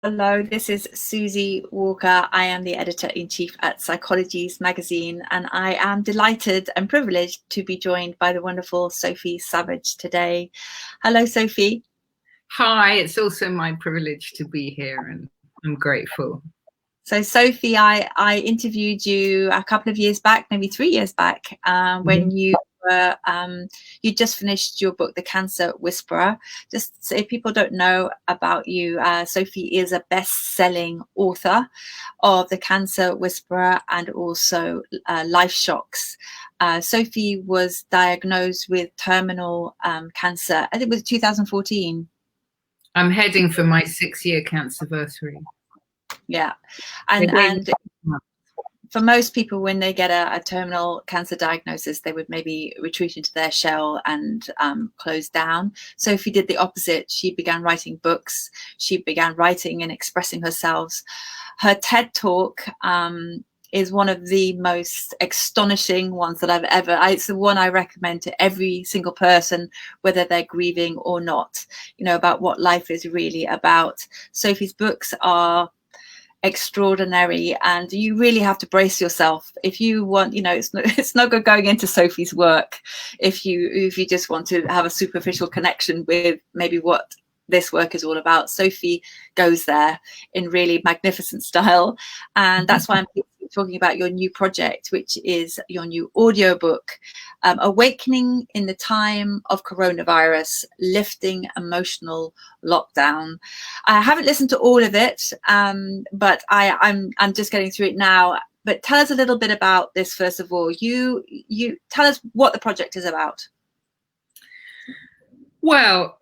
Hello, this is Susie Walker. I am the editor-in-chief at Psychologies magazine, and I am delighted and privileged to be joined by the wonderful Sophie Sabbage today. Hello, Sophie. Hi, it's also my privilege to be here, and I'm grateful. So, Sophie, I interviewed you a couple of years back, maybe 3 years back, when you were you just finished your book, The Cancer Whisperer. Just so if people don't know about you, Sophie is a best-selling author of The Cancer Whisperer and also Life Shocks. Sophie was diagnosed with terminal cancer. I think it was 2014. I'm heading for my 6-year cancerversary. Yeah, and for most people, when they get a terminal cancer diagnosis, they would maybe retreat into their shell and close down. Sophie did the opposite. She began writing books. She began writing and expressing herself. Her TED Talk is one of the most astonishing ones that I've ever. It's the one I recommend to every single person, whether they're grieving or not, you know, about what life is really about. Sophie's books are extraordinary, and you really have to brace yourself if you want, you know, it's not good going into Sophie's work if you just want to have a superficial connection with maybe what this work is all about. Sophie goes there in really magnificent style, and that's why I'm talking about your new project, which is your new audiobook, Awakening in the Time of Coronavirus, Lifting Emotional Lockdown. I haven't listened to all of it, but I'm just getting through it now. But tell us a little bit about this first of all. You tell us what the project is about. Well,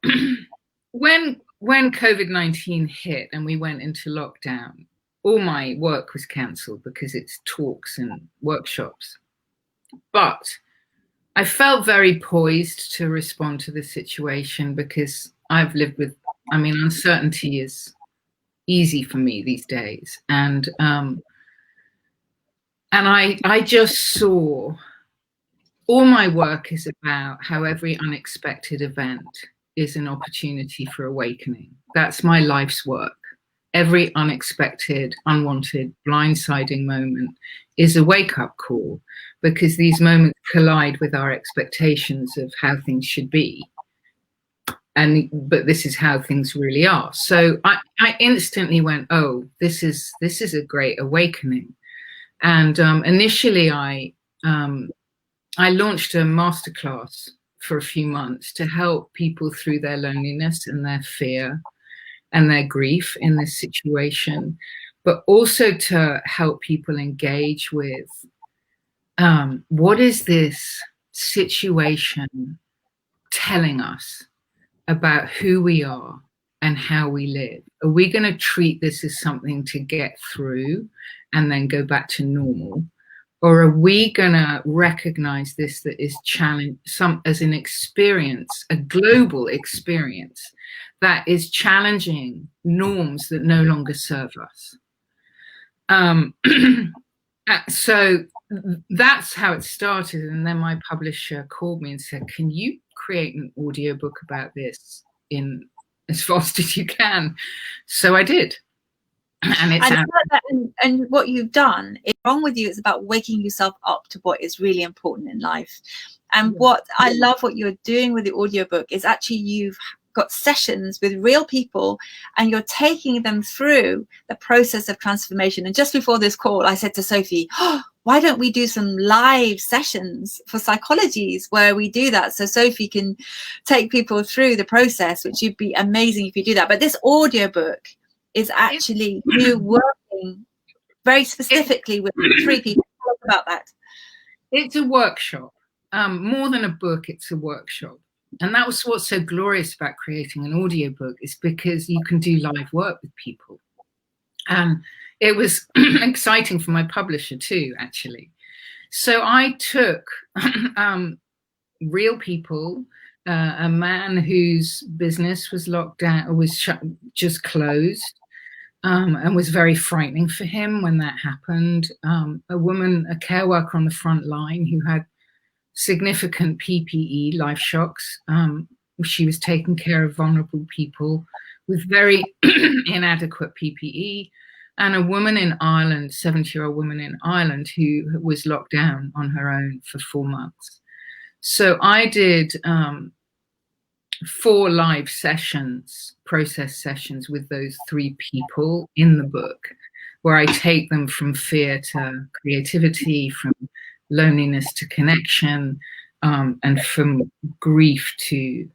when COVID-19 hit and we went into lockdown, all my work was cancelled because it's talks and workshops. But I felt very poised to respond to the situation because I've lived with, I mean, uncertainty is easy for me these days. And I just saw all my work is about how every unexpected event is an opportunity for awakening. That's my life's work. Every unexpected, unwanted, blindsiding moment is a wake-up call, because these moments collide with our expectations of how things should be. But this is how things really are. So I instantly went, oh, this is a great awakening. And initially I launched a masterclass for a few months to help people through their loneliness and their fear and their grief in this situation, but also to help people engage with what is this situation telling us about who we are and how we live? Are we going to treat this as something to get through and then go back to normal? Or are we going to recognize this that is as an experience, a global experience that is challenging norms that no longer serve us? So that's how it started. And then my publisher called me and said, can you create an audiobook about this in as fast as you can? So I did. And what you've done is wrong with you. It's about waking yourself up to what is really important in life. And what I love what you're doing with the audiobook is actually you've got sessions with real people and you're taking them through the process of transformation. And just before this call, I said to Sophie, oh, why don't we do some live sessions for Psychologies where we do that, so Sophie can take people through the process, which would be amazing if you do that. But this audiobook is actually you working very specifically with 3 people. Tell us about that. It's a workshop. More than a book, it's a workshop. And that was what's so glorious about creating an audiobook, is because you can do live work with people. And it was exciting for my publisher too, actually. So I took real people, a man whose business was locked down, was just closed, and was very frightening for him when that happened. A woman, a care worker on the front line who had significant PPE, life shocks. She was taking care of vulnerable people with very inadequate PPE, and a woman in Ireland, 70-year-old woman in Ireland, who was locked down on her own for 4 months. So I did 4 live sessions, process sessions with those 3 people in the book, where I take them from fear to creativity, from loneliness to connection, and from grief to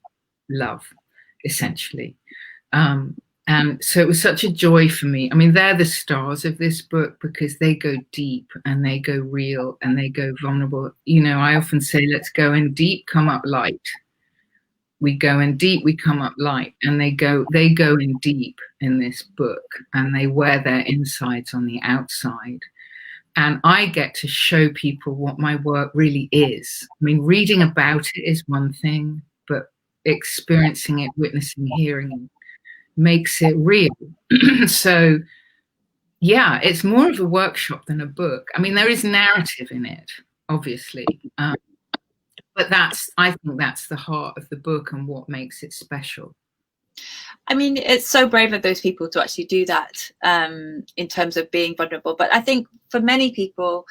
love, essentially. And so it was such a joy for me. I mean, they're the stars of this book because they go deep and they go real and they go vulnerable. You know, I often say, let's go in deep, come up light. We go in deep, we come up light, and they go in deep in this book, and they wear their insides on the outside. And I get to show people what my work really is. I mean, reading about it is one thing, but experiencing it, witnessing, hearing it makes it real. So yeah, it's more of a workshop than a book. I mean, there is narrative in it, obviously. But I think that's the heart of the book and what makes it special. I mean, it's so brave of those people to actually do that, in terms of being vulnerable. But I think for many people,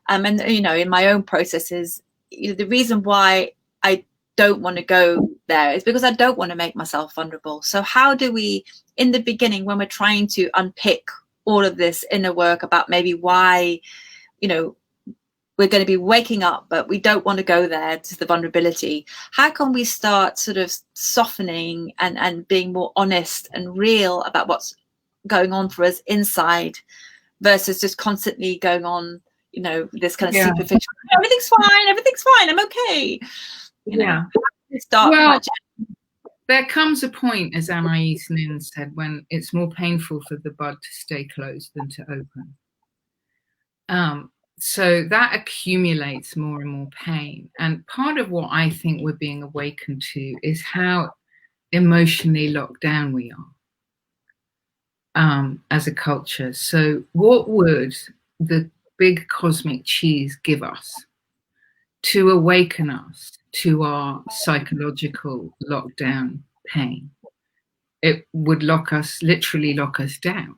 and you know, in my own processes, you know, the reason why I don't want to go there is because I don't want to make myself vulnerable. So how do we, in the beginning, when we're trying to unpick all of this inner work about maybe why, you know, we're going to be waking up, but we don't want to go there to the vulnerability. How can we start sort of softening and being more honest and real about what's going on for us inside versus just constantly going on, you know, this kind of superficial, everything's fine, I'm okay. You know, there comes a point, as Anais Nin said, when it's more painful for the bud to stay closed than to open. So that accumulates more and more pain. And part of what I think we're being awakened to is how emotionally locked down we are as a culture. So what would the big cosmic cheese give us to awaken us to our psychological lockdown pain? It would literally lock us down.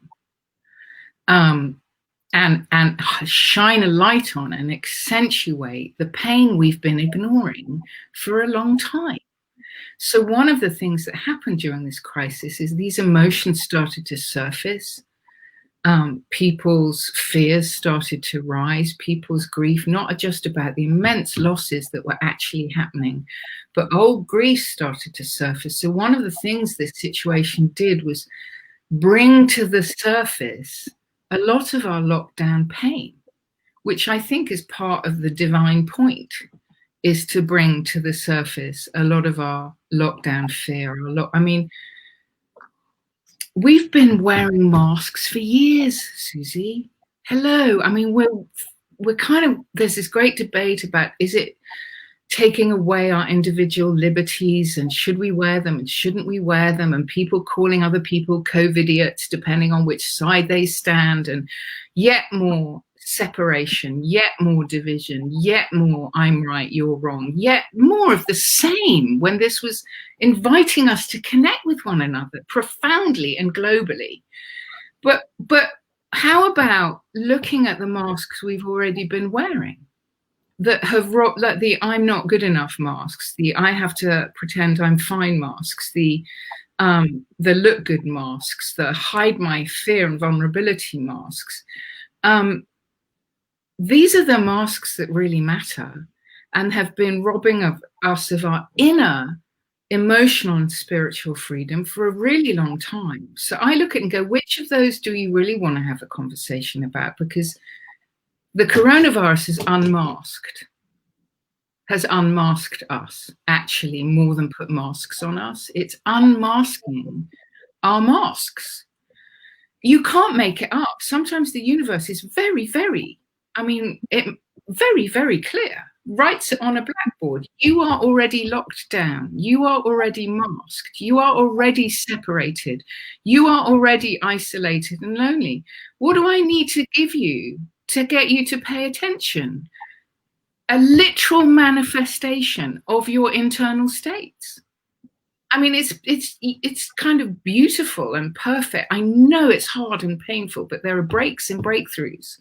And shine a light on and accentuate the pain we've been ignoring for a long time. So one of the things that happened during this crisis is these emotions started to surface. People's fears started to rise, people's grief, not just about the immense losses that were actually happening, but old grief started to surface. So one of the things this situation did was bring to the surface a lot of our lockdown pain, which I think is part of the divine point, is to bring to the surface a lot of our lockdown fear. I mean, we've been wearing masks for years, Susie. Hello. I mean, we're kind of, there's this great debate about, is it taking away our individual liberties, and should we wear them and shouldn't we wear them, and people calling other people COVID-idiots depending on which side they stand, and yet more separation, yet more division, yet more I'm right, you're wrong, yet more of the same, when this was inviting us to connect with one another profoundly and globally. But how about looking at the masks we've already been wearing? That have like the I'm not good enough masks, the I have to pretend I'm fine masks, the look good masks, the hide my fear and vulnerability masks. These are the masks that really matter and have been robbing us of our inner emotional and spiritual freedom for a really long time. So I look at it and go, which of those do you really want to have a conversation about? Because the coronavirus has unmasked us, actually, more than put masks on us. It's unmasking our masks. You can't make it up. Sometimes the universe is very, very, very, very clear. Writes it on a blackboard. You are already locked down. You are already masked. You are already separated. You are already isolated and lonely. What do I need to give you to get you to pay attention? A literal manifestation of your internal states. I mean, it's kind of beautiful and perfect. I know it's hard and painful, but there are breaks and breakthroughs.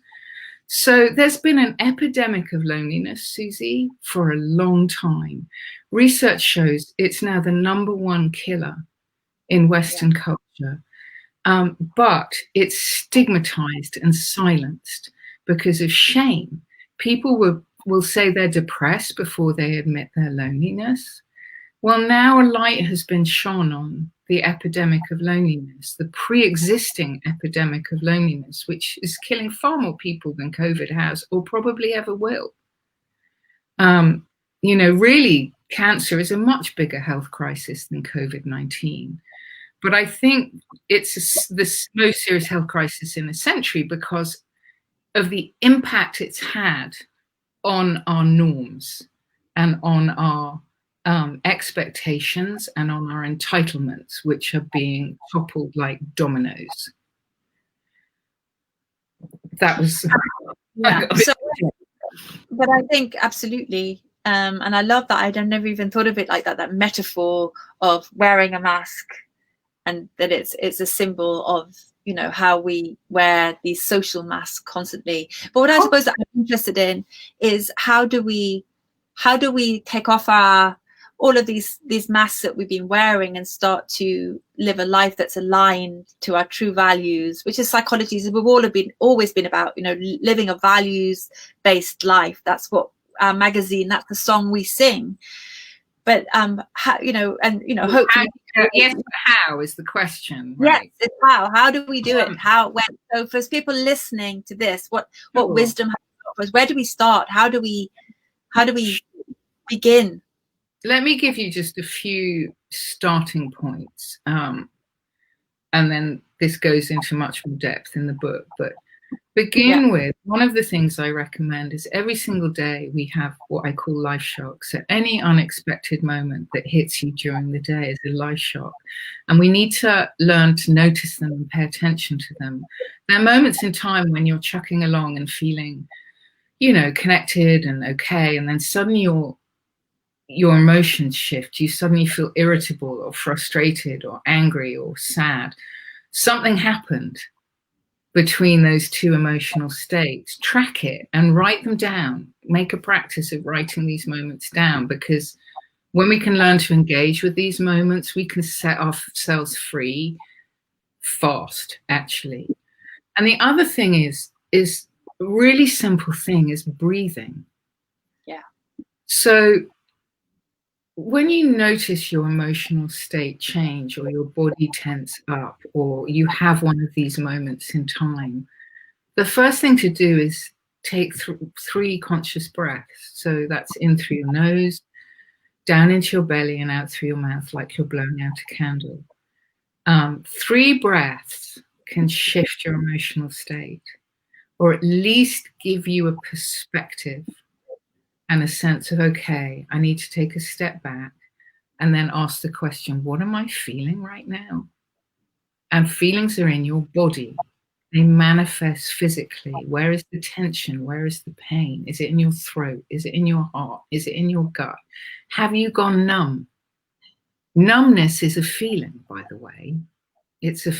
So there's been an epidemic of loneliness, Susie, for a long time. Research shows it's now the #1 killer in Western culture. But it's stigmatized and silenced because of shame. People will say they're depressed before they admit their loneliness. Well, now a light has been shone on the epidemic of loneliness, the pre-existing epidemic of loneliness, which is killing far more people than COVID has or probably ever will. You know, really, cancer is a much bigger health crisis than COVID-19. But I think it's the most serious health crisis in a century because of the impact it's had on our norms and on our expectations and on our entitlements, which are being toppled like dominoes. That was... Yeah. But I think absolutely, and I love that. I'd never even thought of it like that, that metaphor of wearing a mask, and that it's a symbol of, you know, how we wear these social masks constantly. But what I suppose that I'm interested in is how do we take off all of these masks that we've been wearing and start to live a life that's aligned to our true values, which is psychology. So we've always been about, you know, living a values-based life. That's what our magazine, that's the song we sing. But how, you know, and you know, hopefully, yes, but how is the question, right? Yes, it's how do we do it? So for people listening to this, what wisdom has us? Where do we start? How do we begin? Let me give you just a few starting points, and then this goes into much more depth in the book. But begin with, one of the things I recommend is every single day we have what I call life shocks. So any unexpected moment that hits you during the day is a life shock. And we need to learn to notice them and pay attention to them. There are moments in time when you're chucking along and feeling, you know, connected and okay, and then suddenly your emotions shift. You suddenly feel irritable or frustrated or angry or sad. Something happened between those two emotional states. Track it and write them down. Make a practice of writing these moments down, because when we can learn to engage with these moments, we can set ourselves free fast, actually. And the other thing is a really simple thing is breathing. Yeah. So when you notice your emotional state change, or your body tense up, or you have one of these moments in time, the first thing to do is take 3 conscious breaths. So that's in through your nose, down into your belly, and out through your mouth like you're blowing out a candle. 3 breaths can shift your emotional state, or at least give you a perspective and a sense of, okay, I need to take a step back and then ask the question, what am I feeling right now? And feelings are in your body. They manifest physically. Where is the tension? Where is the pain? Is it in your throat? Is it in your heart? Is it in your gut? Have you gone numb? Numbness is a feeling, by the way. It's a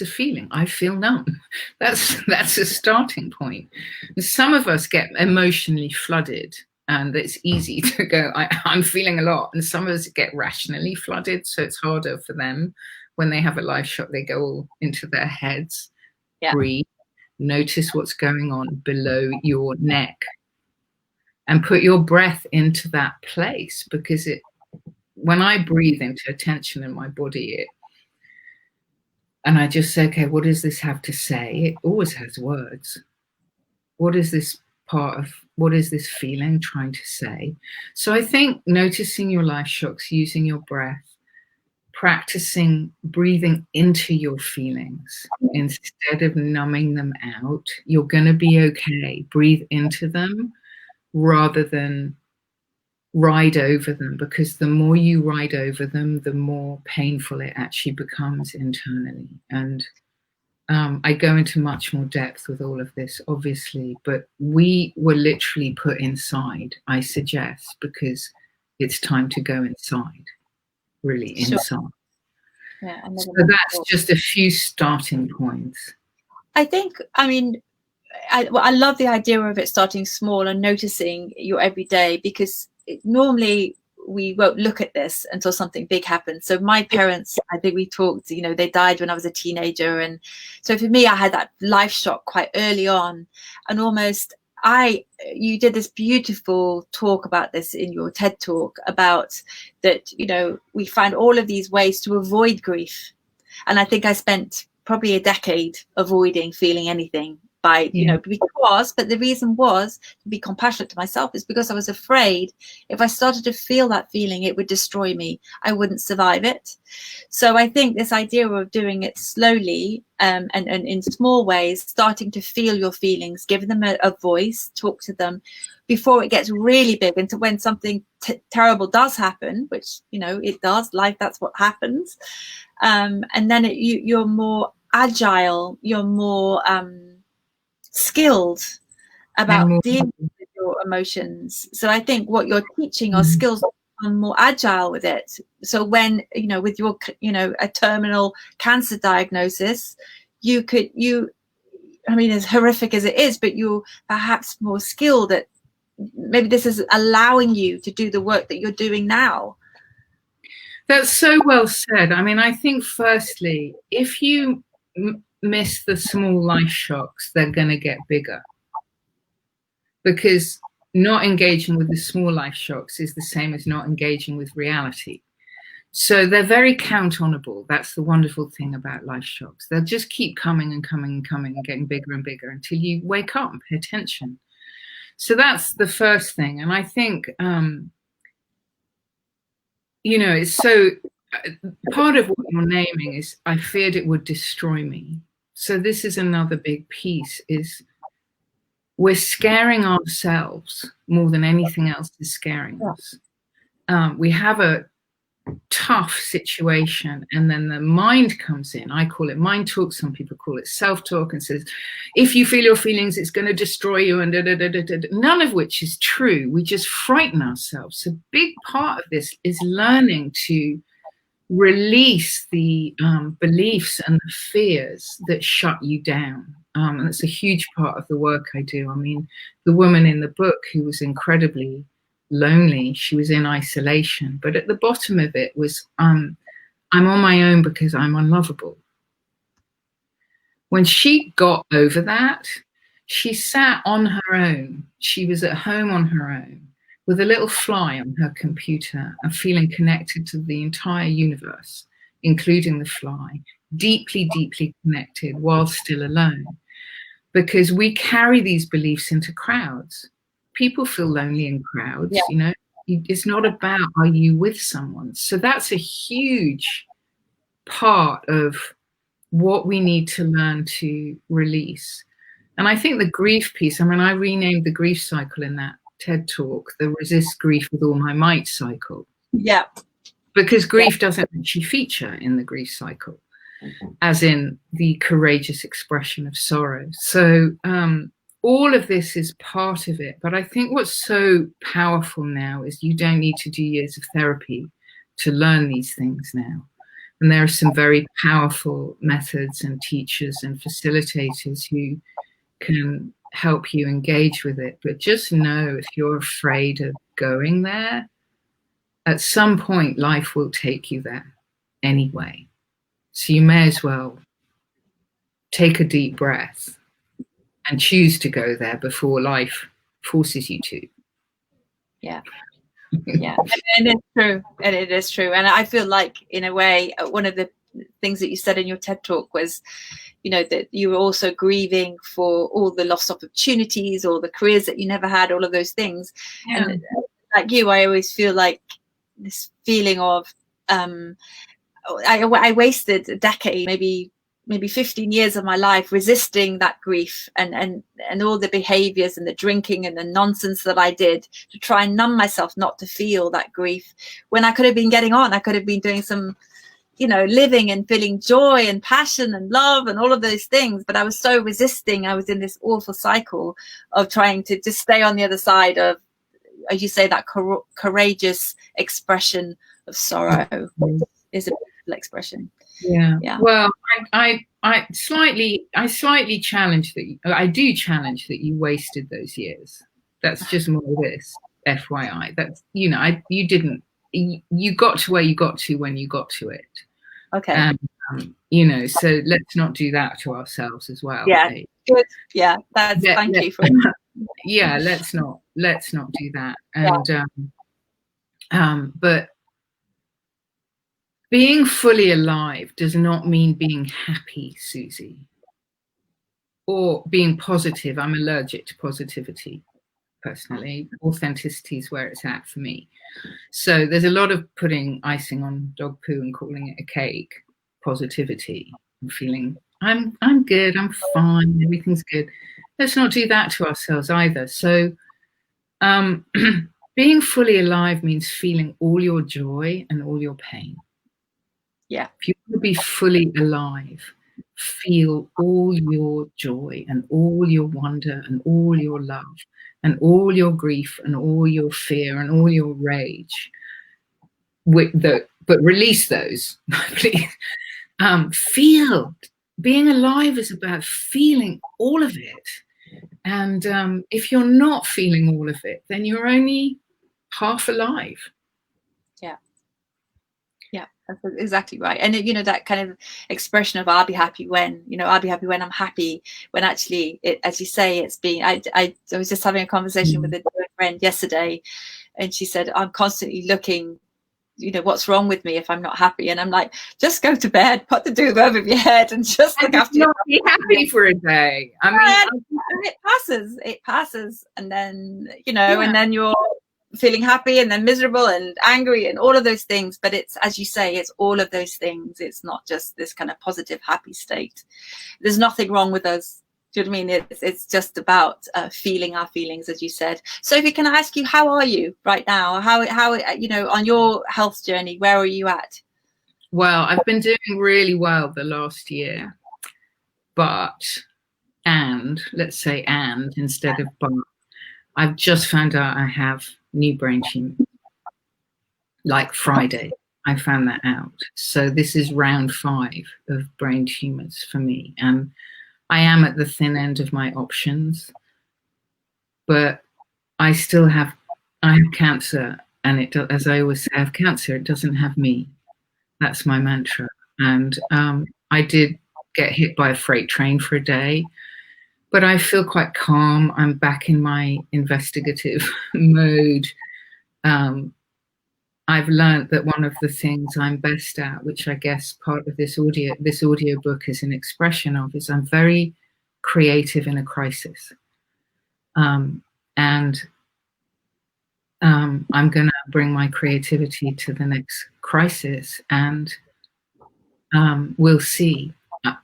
feeling. I feel numb. That's a starting point. And some of us get emotionally flooded, and it's easy to go, I'm feeling a lot. And some of us get rationally flooded, so it's harder for them. When they have a life shock, they go all into their heads. Yeah. Breathe. Notice what's going on below your neck. And put your breath into that place, because when I breathe into a tension in my body, and I just say, okay, what does this have to say? It always has words. What is this feeling trying to say? So I think noticing your life shocks, using your breath, practicing breathing into your feelings instead of numbing them out. You're going to be okay. Breathe into them rather than ride over them, because the more you ride over them, the more painful it actually becomes internally. And I go into much more depth with all of this, obviously, but we were literally put inside, I suggest, because it's time to go inside. really Sure. inside. Yeah, so that's just a few starting points. I think, I mean, I love the idea of it starting small and noticing your everyday, because normally we won't look at this until something big happens. So my parents, I think we talked, you know, they died when I was a teenager. And so for me, I had that life shock quite early on. And almost you did this beautiful talk about this in your TED talk about that, you know, we find all of these ways to avoid grief. And I think I spent probably a decade avoiding feeling anything. You know, but the reason was to be compassionate to myself, is because I was afraid if I started to feel that feeling, it would destroy me. I wouldn't survive it. So I think this idea of doing it slowly and in small ways, starting to feel your feelings, giving them a voice, talk to them before it gets really big, and to when something terrible does happen, which, you know, it does, life, that's what happens. And then you're more agile, you're more skilled about dealing with your emotions. So I think what you're teaching are skills to become more agile with it. So when, you know, with your, you know, a terminal cancer diagnosis, I mean, as horrific as it is, but you're perhaps more skilled at, maybe this is allowing you to do the work that you're doing now. That's so well said. I mean, I think firstly, if you miss the small life shocks, they're going to get bigger, because not engaging with the small life shocks is the same as not engaging with reality. So they're very count-onable. That's the wonderful thing about life shocks. They'll just keep coming and coming and coming and getting bigger and bigger until you wake up and pay attention. So that's the first thing. And I think, you know, it's so, part of what you're naming is, I feared it would destroy me. So this is another big piece, is we're scaring ourselves more than anything else is scaring us. We have a tough situation, and then the mind comes in. I call it mind talk, some people call it self-talk, and says, if you feel your feelings, it's going to destroy you, and none of which is true. We just frighten ourselves. So a big part of this is learning to release the beliefs and the fears that shut you down. And it's a huge part of the work I do. I mean, the woman in the book who was incredibly lonely, she was in isolation, but at the bottom of it was, I'm on my own because I'm unlovable. When she got over that, she sat on her own. She was at home on her own with a little fly on her computer and feeling connected to the entire universe, including the fly, deeply, deeply connected while still alone. Because we carry these beliefs into crowds. People feel lonely in crowds, you know. It's not about, are you with someone? So that's a huge part of what we need to learn to release. And I think the grief piece, I mean, I renamed the grief cycle in that TED talk, the resist grief with all my might cycle. Yeah. Because grief doesn't actually feature in the grief cycle, as in the courageous expression of sorrow. So all of this is part of it. But I think what's so powerful now is you don't need to do years of therapy to learn these things now. And there are some very powerful methods and teachers and facilitators who can help you engage with it. But just know, if you're afraid of going there, at some point life will take you there anyway. So you may as well take a deep breath and choose to go there before life forces you to. Yeah. Yeah. And it's true. And it is true. And I feel like, in a way, one of the things that you said in your TED talk was, you know, that you were also grieving for all the lost opportunities, all the careers that you never had, all of those things. Yeah. And like you, I always feel like this feeling of I wasted a decade, maybe 15 years of my life resisting that grief and all the behaviors and the drinking and the nonsense that I did to try and numb myself not to feel that grief, when I could have been getting on. I could have been doing some, you know, living and feeling joy and passion and love and all of those things. But I was so resisting. I was in this awful cycle of trying to just stay on the other side of, as you say, that courageous expression sorrow is a beautiful expression. Yeah. Well, I slightly challenge that. I do challenge that you wasted those years. That's just more of this, FYI. That's, you know, you didn't. You got to where you got to when you got to it. Okay. You know, so let's not do that to ourselves as well. Yeah. Good. Yeah. That's thank you for. Yeah. Let's not do that. And but being fully alive does not mean being happy, Susie, or being positive. I'm allergic to positivity, personally. Authenticity is where it's at for me. So there's a lot of putting icing on dog poo and calling it a cake, positivity, and feeling I'm good, I'm fine, everything's good. Let's not do that to ourselves either. So being fully alive means feeling all your joy and all your pain. Yeah. If you want to be fully alive, feel all your joy and all your wonder and all your love and all your grief and all your fear and all your rage. But release those, please. Feel. Being alive is about feeling all of it. And if you're not feeling all of it, then you're only half alive. Yeah. Yeah, that's exactly right. And you know, that kind of expression of I'll be happy when, you know, I'll be happy when I'm happy, when actually it, as you say, it's being, I was just having a conversation with a friend yesterday, and she said, I'm constantly looking, you know, what's wrong with me if I'm not happy? And I'm like, just go to bed, put the duvet over your head and just look after yourself. Be happy for a day. I mean, it passes. And then, you know, and then you're feeling happy and then miserable and angry and all of those things. But it's, as you say, it's all of those things. It's not just this kind of positive, happy state. There's nothing wrong with us. Do you know what I mean? It's just about feeling our feelings, as you said. Sophie, can I ask you, how are you right now? How you know, on your health journey, where are you at? Well, I've been doing really well the last year, let's say instead of but, I've just found out I have new brain tumors. Like Friday, I found that out. So this is round 5 of brain tumors for me, and I am at the thin end of my options, but I have cancer, and as I always say, I have cancer, it doesn't have me. That's my mantra. And I did get hit by a freight train for a day, but I feel quite calm. I'm back in my investigative mode. I've learned that one of the things I'm best at, which I guess part of this audiobook is an expression of, is I'm very creative in a crisis. And I'm going to bring my creativity to the next crisis, and we'll see.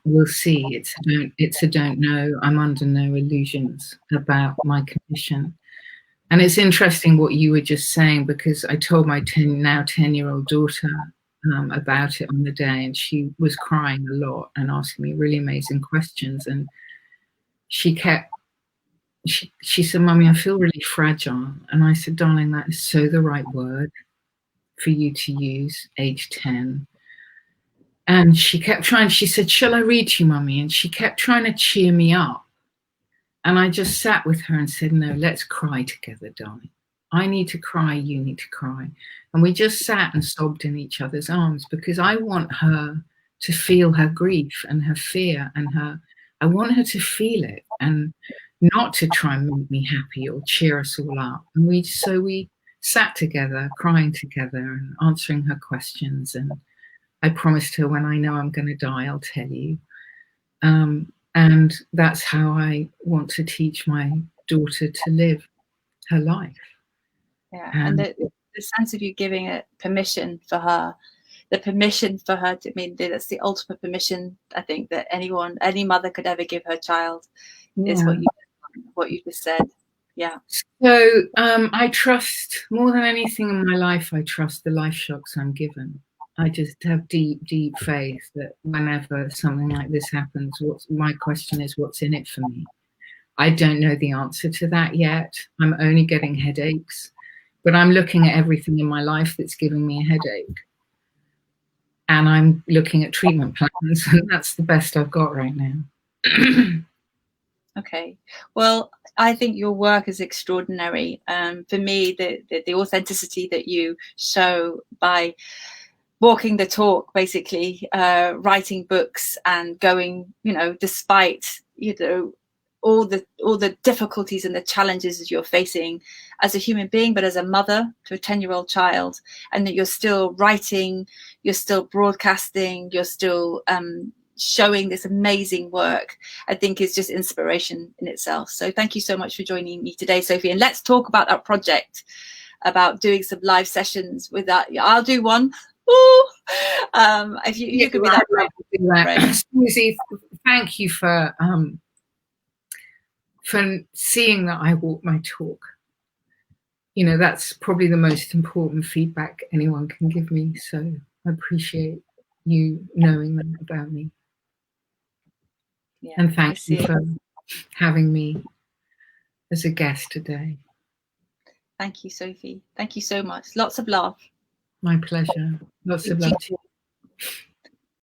We'll see. It's a don't know. I'm under no illusions about my condition. And it's interesting what you were just saying, because I told my now 10-year-old daughter about it on the day, and she was crying a lot and asking me really amazing questions. And she said, "Mummy, I feel really fragile." And I said, "Darling, that is so the right word for you to use, age 10. And she kept trying, she said, "Shall I read to you, Mummy?" And she kept trying to cheer me up. And I just sat with her and said, "No, let's cry together, darling. I need to cry, you need to cry." And we just sat and sobbed in each other's arms, because I want her to feel her grief and her fear and I want her to feel it, and not to try and make me happy or cheer us all up. And we sat together, crying together and answering her questions. And I promised her, when I know I'm going to die, I'll tell you. And that's how I want to teach my daughter to live her life. Yeah, and the sense of you giving it permission for her, I mean, that's the ultimate permission, I think, that any mother could ever give her child, is what you just said. Yeah. So I trust, more than anything in my life, I trust the life shocks I'm given. I just have deep, deep faith that whenever something like this happens, my question is, what's in it for me? I don't know the answer to that yet. I'm only getting headaches. But I'm looking at everything in my life that's giving me a headache. And I'm looking at treatment plans, and that's the best I've got right now. Okay. Well, I think your work is extraordinary. For me, the authenticity that you show by walking the talk, basically, writing books and going, despite, all the difficulties and the challenges that you're facing as a human being, but as a mother to a 10-year-old child, and that you're still writing, you're still broadcasting, you're still showing this amazing work, I think is just inspiration in itself. So thank you so much for joining me today, Sophie. And let's talk about that project, about doing some live sessions with that. I'll do one. If you could be that brave. Susie, thank you for seeing that I walk my talk. That's probably the most important feedback anyone can give me. So I appreciate you knowing that about me. Yeah, and thank you for having me as a guest today. Thank you, Sophie. Thank you so much. Lots of love. My pleasure. Lots of love to you.